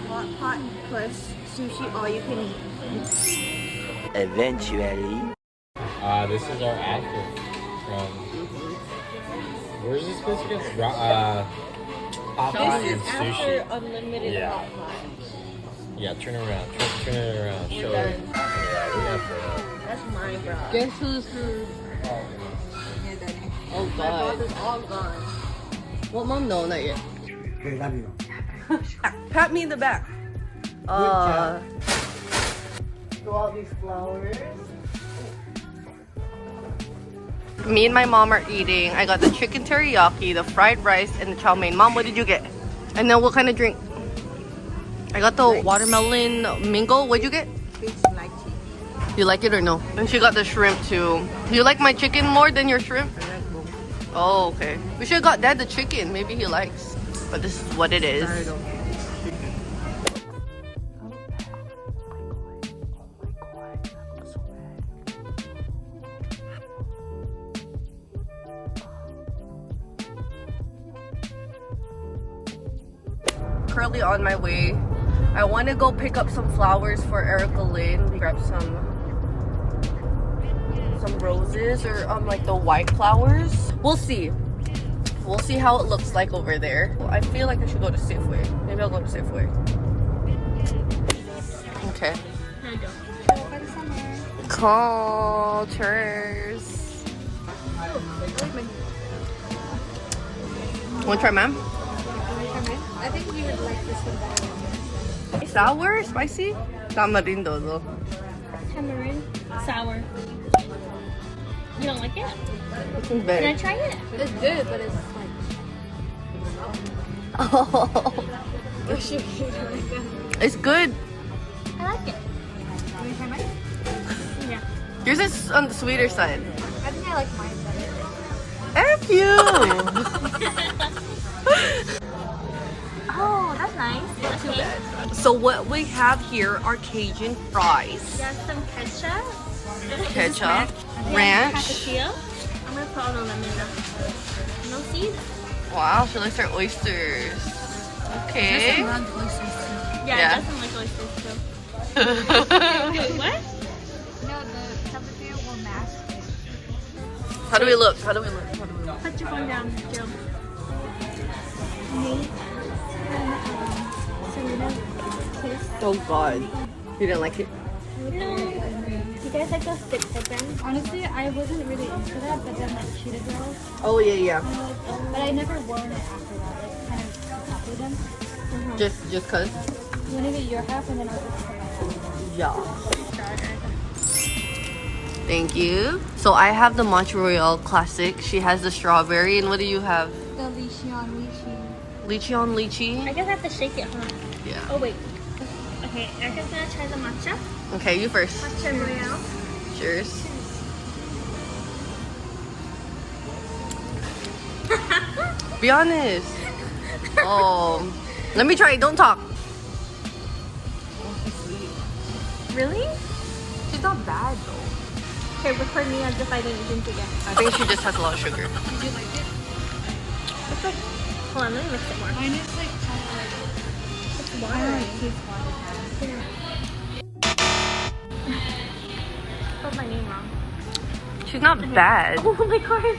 hot pot plus sushi all you can eat. Eventually. This is our outfit from. Where's this place again? Hot pot This and is sushi. after unlimited Yeah. hot pot. Yeah, turn around. Turn it around. We're Show done. it. Yeah, we have to. That's my bra. Guess who's food? Oh My god. bra is all gone. What mom? No, not yet. Pat me in the back. Go all these flowers. Me and my mom are eating. I got the chicken teriyaki, the fried rice, and the chow mein. Mom, what did you get? And then what kind of drink? I got the watermelon mango. What'd you get? Peach lychee. You like it or no? And she got the shrimp too. You like my chicken more than your shrimp? Oh, okay. We should have got Dad the chicken. Maybe he likes. But this is what it is. Currently on my way. I want to go pick up some flowers for Erica Lynn. Grab some roses or like the white flowers. We'll see. We'll see how it looks like over there. I feel like I should go to Safeway. Maybe I'll go to Safeway. Okay. Cultures. Want to try, ma'am? I think you would like this one better. Sour? Spicy? Tamarindo though. Tamarind, sour. You don't like it? Which one's Can I better? try it? It's good, but it's like. Oh, it's good. I like it. Can you try mine? Yeah. Yours is on the sweeter side. I think I like mine better. F you! Oh, that's nice. Not too bad. So what we have here are Cajun fries. Got some ketchup. Ketchup, Yeah, ranch. tapatio. I'm gonna put all the lemon now. No seeds? Wow, she likes her oysters. Okay. Yeah, Yeah. it doesn't like oysters too. Wait, what? No, the tapatio will mask it. How do we look? How do we look? How do we look? Put your phone down, Jill. Oh god. You didn't like it? No. You guys like those sticks with them? Honestly, I wasn't really into that, but then like cheetah girls. Oh yeah, yeah. But I never worn it after that. Like kind of copied them. Just cause? You want to get your half and then I'll just put my Yeah. Thank you. So I have the Matcha Royale Classic. She has the strawberry. And what do you have? the lychee on lychee. Lychee on lychee? I guess I have to shake it, huh? Yeah. Oh, wait. Okay, Erica's gonna try the matcha. Okay, you first. Matcha Royale. Cheers. Be honest. Oh. Let me try it. Don't talk. Really? She's not bad though. Okay, record me as if I didn't drink again. I think she just has a lot of sugar. It's like, hold on, let me mix it more. Mine is like kind of like. It's watery. Spelled my name wrong. She's not bad. Oh my god.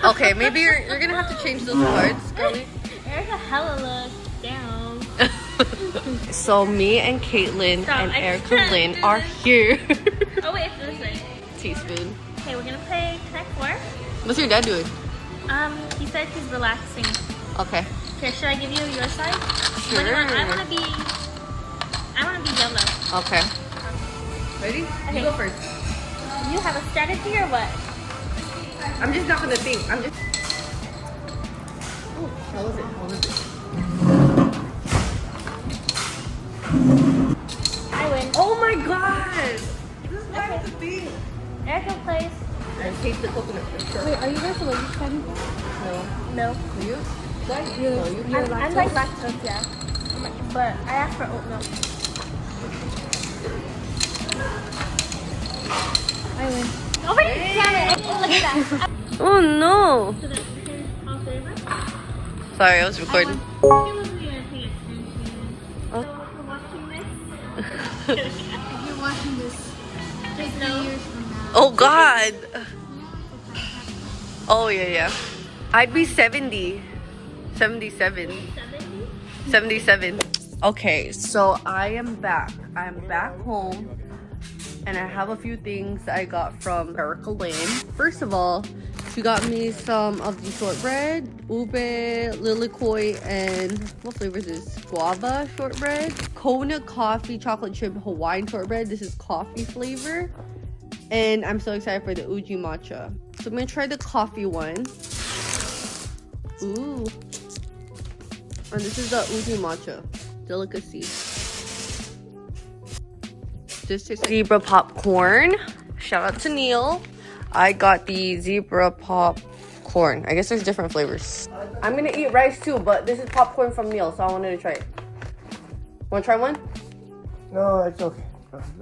Okay, maybe you're gonna have to change those cards, girlie. Erica hella looks down. So me and Caitlin Stop, and I Erica can't Lynn do are this. here. Oh wait, it's this way. Teaspoon. Okay, we're gonna play Connect 4. What's your dad doing? He said he's relaxing. Okay. Okay, should I give you your side? Sure. What do you want? I wanna be yellow. Okay. Ready? Okay. You go first. You have a strategy or what? I'm just not gonna think. I'm just. Oh, how was it? How was it? I win. Oh my god! This is why I have to think. Erica plays. I taste the coconut for sure. Wait, are you guys allergic to anything? No. No. Do you? No, you. I'm like lactose, yeah. But I asked for oat milk. I win. Oh wait, damn it! Look at that. Oh no! So that's all three of us. Sorry, I was recording. He wasn't even paying attention. years from now. Oh God. Oh yeah. I'd be 70. 77. 77. Okay, so I am back. I'm back home. And I have a few things that I got from Rebeka Lane. First of all, she got me some of the shortbread, ube, lilikoi, and what flavor is this? Guava shortbread. Kona coffee chocolate chip Hawaiian shortbread. This is coffee flavor. And I'm so excited for the uji matcha. So I'm gonna try the coffee one. Ooh. And this is the uji matcha delicacy. This is zebra popcorn. Shout out to Neil. I got the zebra popcorn. I guess there's different flavors. I'm gonna eat rice too, but this is popcorn from Neil, so I wanted to try it. Wanna try one? No, it's okay.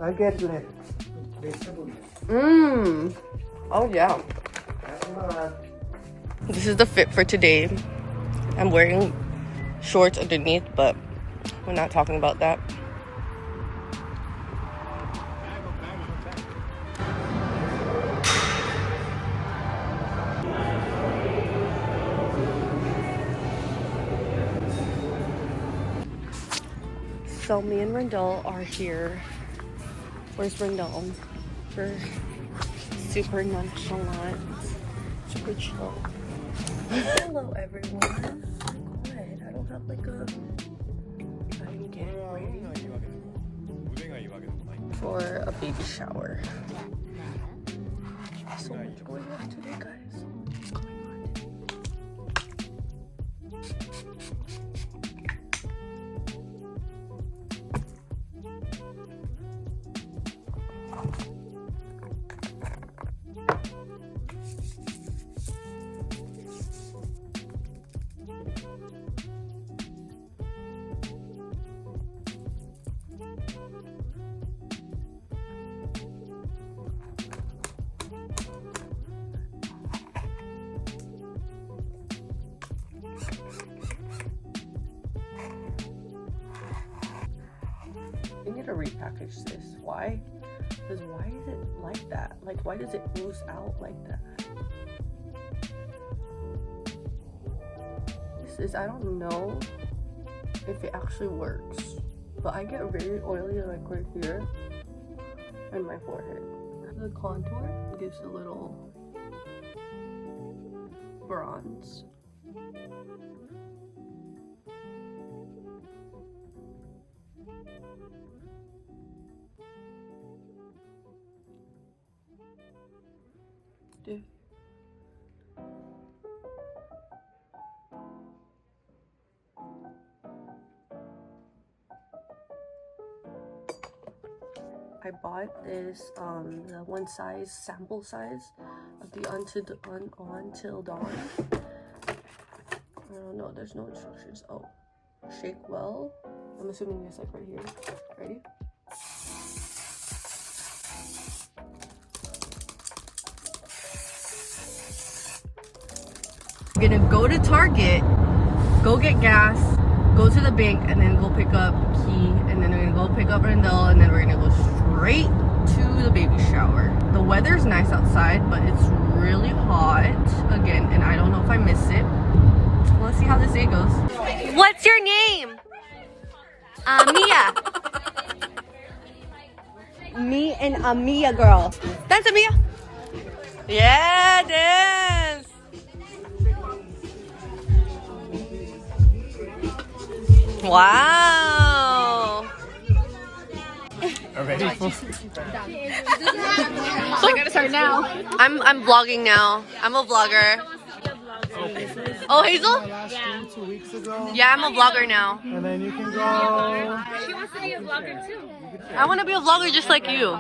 I'll get to it. Mmm. Oh yeah. This is the fit for today. I'm wearing shorts underneath, but we're not talking about that. So me and Rendell are here. Where's Rendell? We're super nonchalant, super chill. Hello everyone. What? I don't have like a... I'm getting ready for a baby shower. So much going on today, guys. What's going on today? We need to repackage this. Why? Because why is it like that? Like, why does it loose out like that? This is, I don't know if it actually works, but I get very oily like right here and my forehead. The contour gives a little bronze. I bought this the one size sample size of the Until Dawn. I don't know, there's no instructions. Oh, shake well. I'm assuming it's like right here. Ready? We're gonna go to Target, go get gas, go to the bank, and then go pick up Key, and then we're gonna go pick up Rendell, and then we're gonna go straight to the baby shower. The weather's nice outside, but it's really hot again, and I don't know if I miss it. Let's see how this day goes. What's your name? Mia. Me and Amia girl. Dance, Amia. Yeah, dance. Wow. Already? I gotta start now. I'm vlogging now. I'm a vlogger. Oh, Hazel? Yeah. 2 weeks ago. Yeah, I'm a vlogger now. And then you can go. She wants to be a vlogger too. I want to be a vlogger just like you.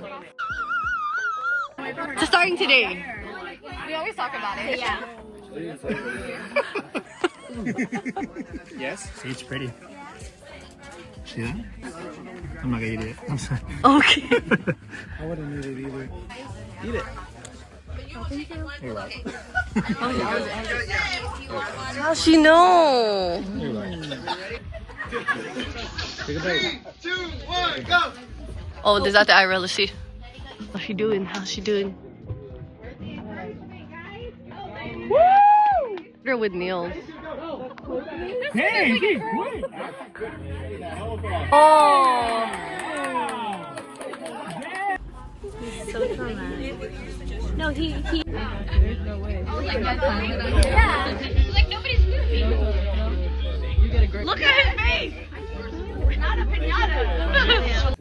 Just starting today. We always talk about it. Yeah. Yes? See, it's pretty. See that? I'm not gonna eat it. I'm sorry. Okay. I wouldn't eat it either. Eat it. You're right. How's she know? You're right. Take a bite. 3, 2, 1, go! Oh, is that the eye relish? How's she doing? How's she doing? Woo! Her with Niels. Hey, wait. Oh. So dramatic. No, he. There's no way. Yeah. Like nobody's moving. You get a great. Look at his face! Not a pinata.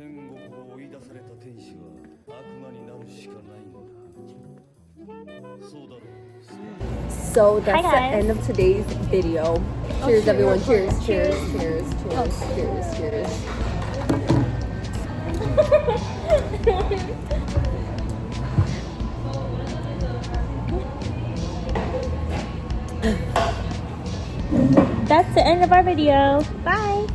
So that's the guys. end of today's video. Cheers, everyone. Cheers, cheers, cheers, cheers, cheers, cheers. That's the end of our video. Bye.